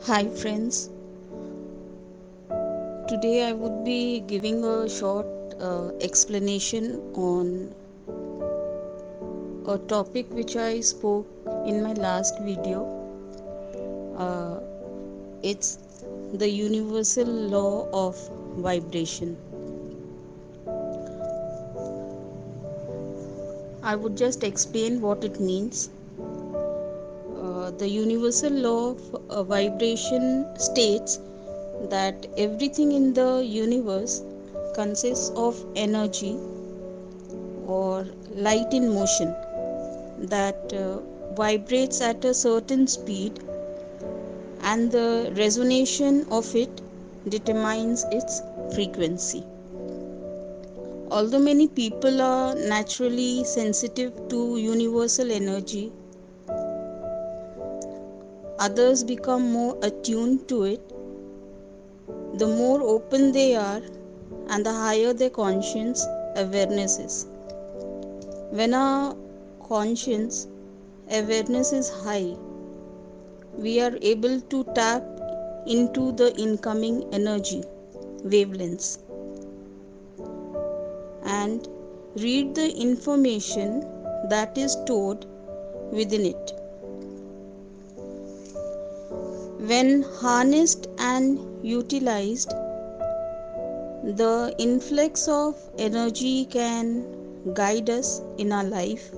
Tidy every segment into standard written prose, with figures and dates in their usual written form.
Hi friends, today I would be giving a short explanation on a topic which I spoke in my last video. Uh, it's the universal law of vibration. I would just explain what it means. The universal law of vibration states that everything in the universe consists of energy or light in motion that vibrates at a certain speed, and the resonance of it determines its frequency. Although many people are naturally sensitive to universal energy, others become more attuned to it the more open they are and the higher their conscience awareness is. When our conscience awareness is high, we are able to tap into the incoming energy wavelengths and read the information that is stored within it. When harnessed and utilized, the influx of energy can guide us in our life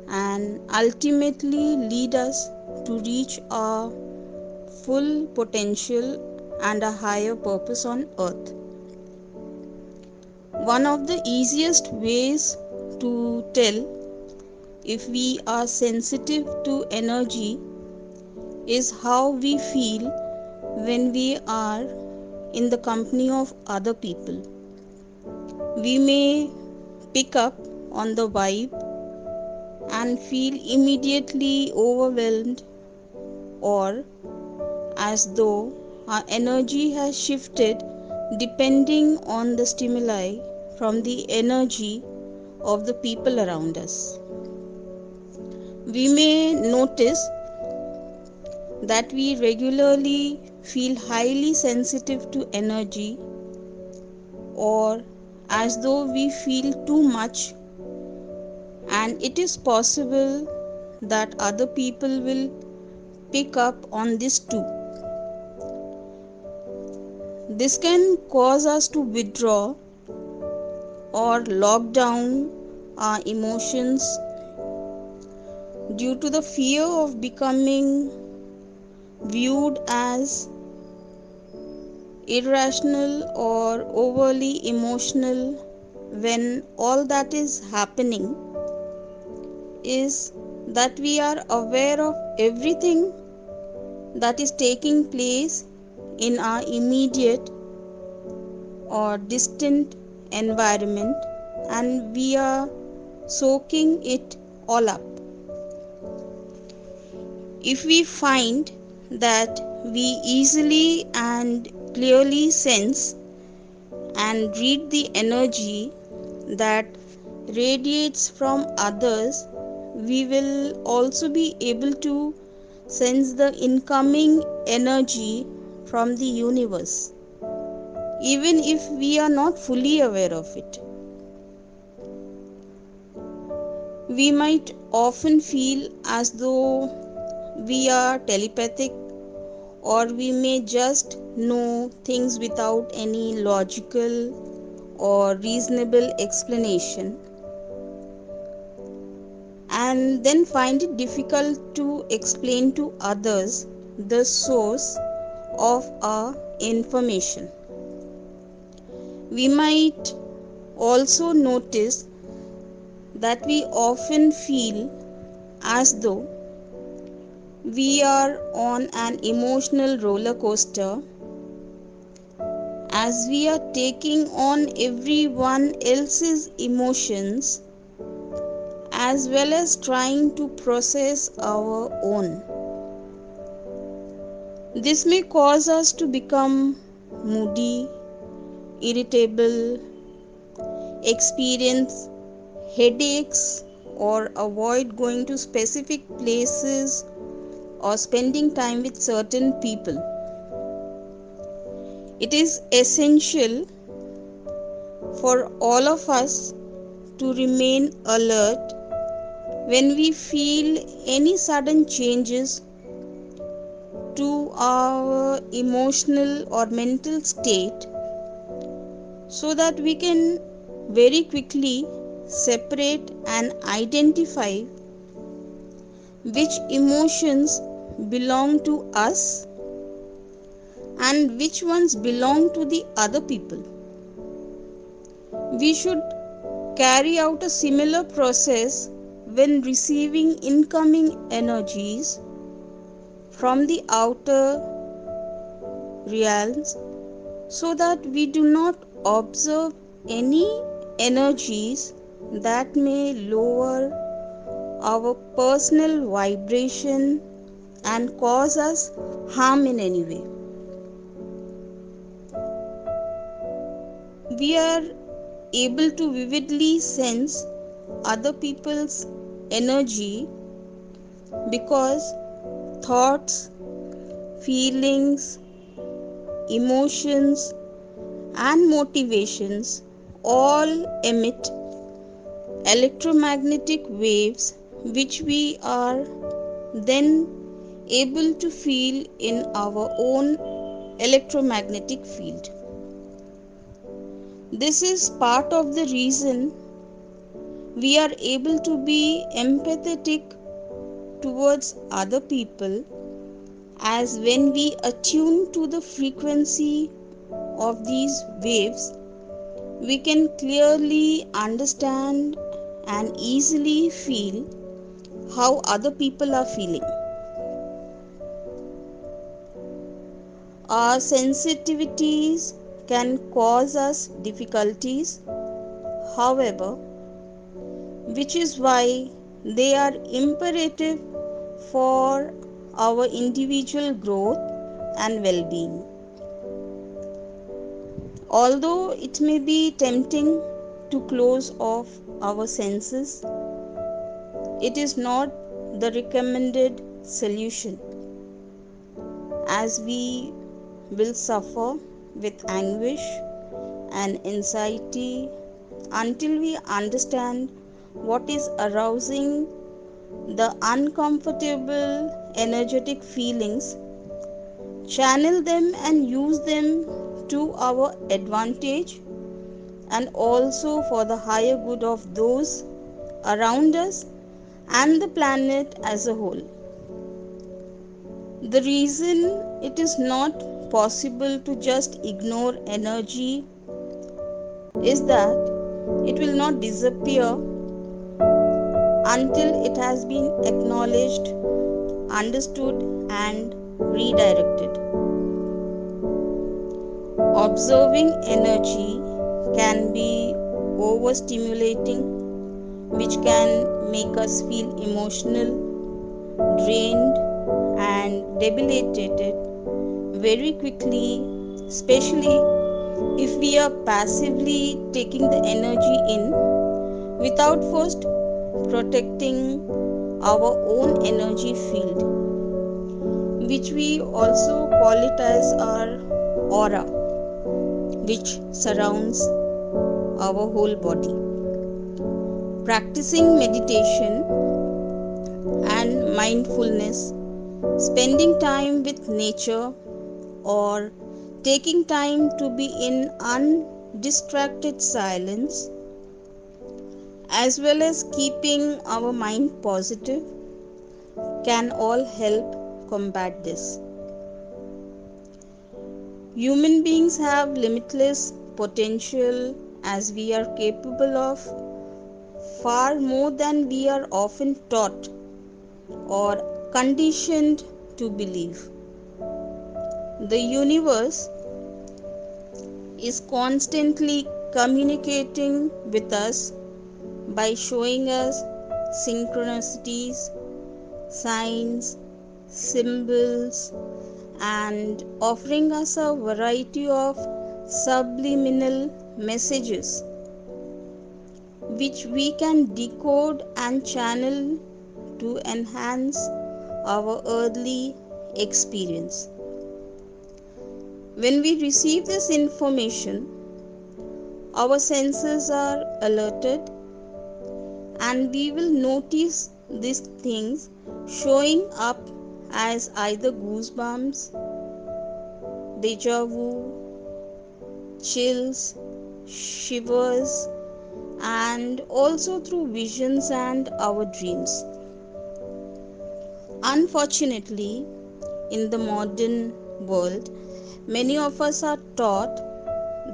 and ultimately lead us to reach our full potential and a higher purpose on earth. One of the easiest ways to tell if we are sensitive to energy is how we feel when we are in the company of other people. We may pick up on the vibe and feel immediately overwhelmed, or as though our energy has shifted depending on the stimuli from the energy of the people around us. We may notice that we regularly feel highly sensitive to energy, or as though we feel too much, and it is possible that other people will pick up on this too. This can cause us to withdraw or lock down our emotions due to the fear of becoming viewed as irrational or overly emotional, when all that is happening is that we are aware of everything that is taking place in our immediate or distant environment, and we are soaking it all up. If we find that we easily and clearly sense and read the energy that radiates from others, we will also be able to sense the incoming energy from the universe, even if we are not fully aware of it. We might often feel as though we are telepathic, or we may just know things without any logical or reasonable explanation, and then find it difficult to explain to others the source of our information. We might also notice that we often feel as though we are on an emotional roller coaster, as we are taking on everyone else's emotions as well as trying to process our own. This may cause us to become moody, irritable, experience headaches, or avoid going to specific places or spending time with certain people. It is essential for all of us to remain alert when we feel any sudden changes to our emotional or mental state, so that we can very quickly separate and identify which emotions belong to us and which ones belong to the other people. We should carry out a similar process when receiving incoming energies from the outer realms, so that we do not observe any energies that may lower our personal vibration and cause us harm in any way. We are able to vividly sense other people's energy because thoughts, feelings, emotions, and motivations all emit electromagnetic waves, which we are then able to feel in our own electromagnetic field. This is part of the reason we are able to be empathetic towards other people, as when we attune to the frequency of these waves, we can clearly understand and easily feel how other people are feeling. Our sensitivities can cause us difficulties, however, which is why they are imperative for our individual growth and well being. Although it may be tempting to close off our senses, it is not the recommended solution, as we will suffer with anguish and anxiety until we understand what is arousing the uncomfortable energetic feelings, channel them and use them to our advantage and also for the higher good of those around us and the planet as a whole. The reason it is not possible to just ignore energy is that it will not disappear until it has been acknowledged, understood, and redirected. Observing energy can be overstimulating, which can make us feel emotional, drained, and debilitated very quickly, especially if we are passively taking the energy in without first protecting our own energy field, which we also call it as our aura, which surrounds our whole body. Practicing meditation and mindfulness, spending time with nature, or taking time to be in undistracted silence, as well as keeping our mind positive, can all help combat this. Human beings have limitless potential, as we are capable of far more than we are often taught or conditioned to believe. The universe is constantly communicating with us by showing us synchronicities, signs, symbols, and offering us a variety of subliminal messages, which we can decode and channel to enhance our earthly experience. When we receive this information, our senses are alerted and we will notice these things showing up as either goosebumps, deja vu, chills, shivers, and also through visions and our dreams. Unfortunately, in the modern world, many of us are taught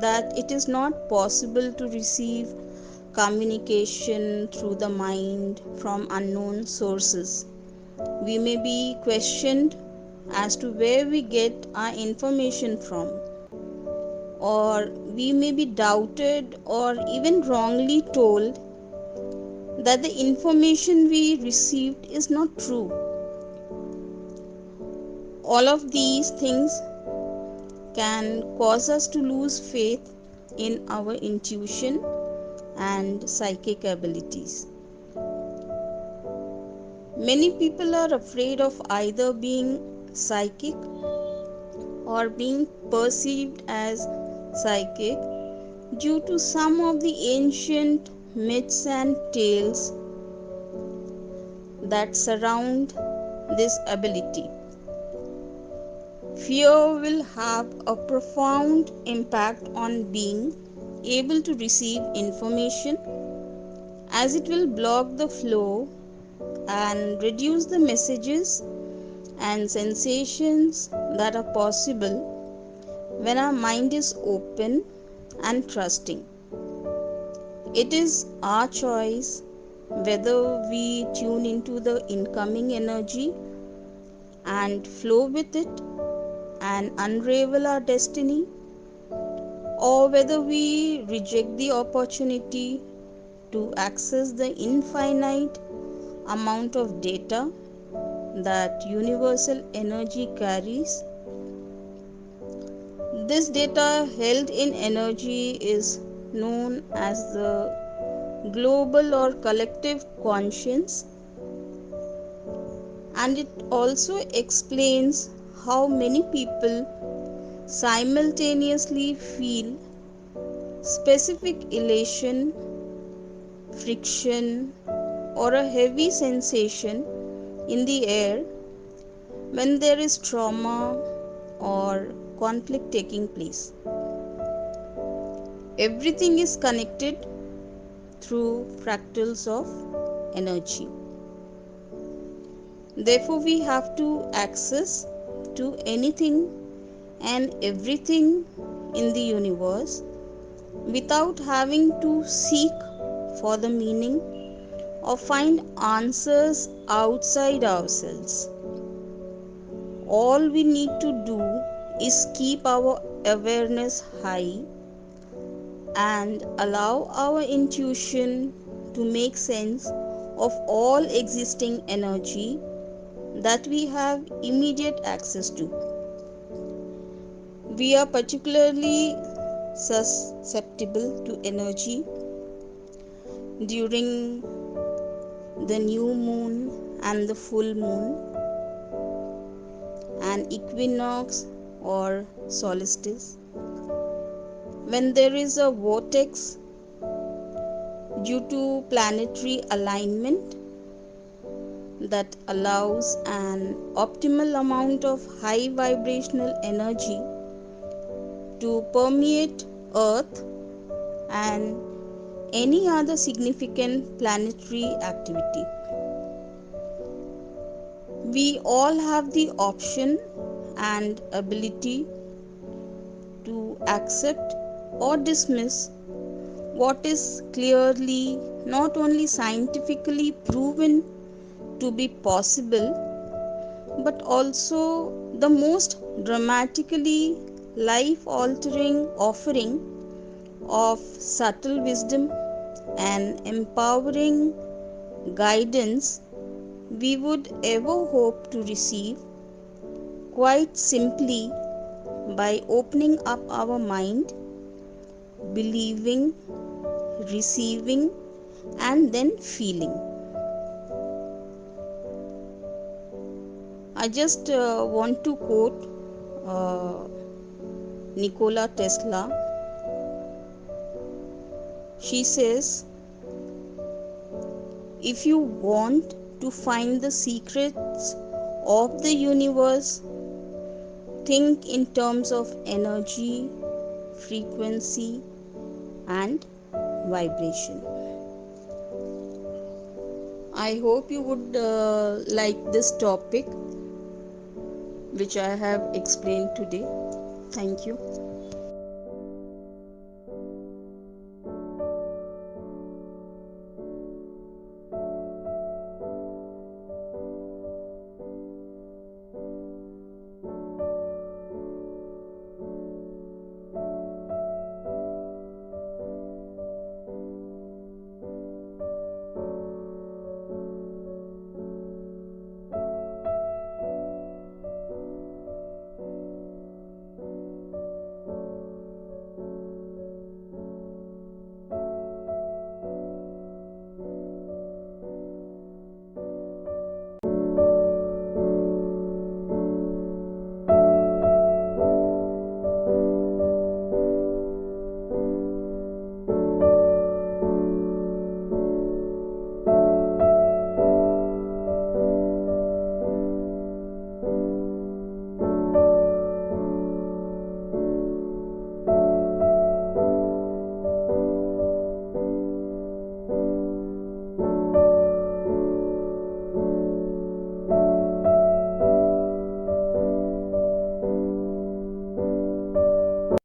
that it is not possible to receive communication through the mind from unknown sources. We may be questioned as to where we get our information from, or we may be doubted or even wrongly told that the information we received is not true. All of these things can cause us to lose faith in our intuition and psychic abilities. Many people are afraid of either being psychic or being perceived as psychic due to some of the ancient myths and tales that surround this ability. Fear will have a profound impact on being able to receive information, as it will block the flow and reduce the messages and sensations that are possible when our mind is open and trusting. It is our choice whether we tune into the incoming energy and flow with it and unravel our destiny, or whether we reject the opportunity to access the infinite amount of data that universal energy carries. This data held in energy is known as the global or collective conscience, and it also explains how many people simultaneously feel specific elation, friction, or a heavy sensation in the air when there is trauma or conflict taking place. Everything is connected through fractals of energy. Therefore, we have to access to anything and everything in the universe without having to seek for the meaning or find answers outside ourselves. All we need to do is keep our awareness high and allow our intuition to make sense of all existing energy that we have immediate access to. We are particularly susceptible to energy during the new moon and the full moon, and equinox or solstice, when there is a vortex due to planetary alignment that allows an optimal amount of high vibrational energy to permeate Earth and any other significant planetary activity. We all have the option and ability to accept or dismiss what is clearly not only scientifically proven to be possible, but also the most dramatically life altering offering of subtle wisdom and empowering guidance we would ever hope to receive, quite simply by opening up our mind, believing, receiving, and then feeling. I just want to quote uh, Nikola Tesla. She says, if you want to find the secrets of the universe, think in terms of energy, frequency, and vibration. I hope you would like this topic which I have explained today. Thank you.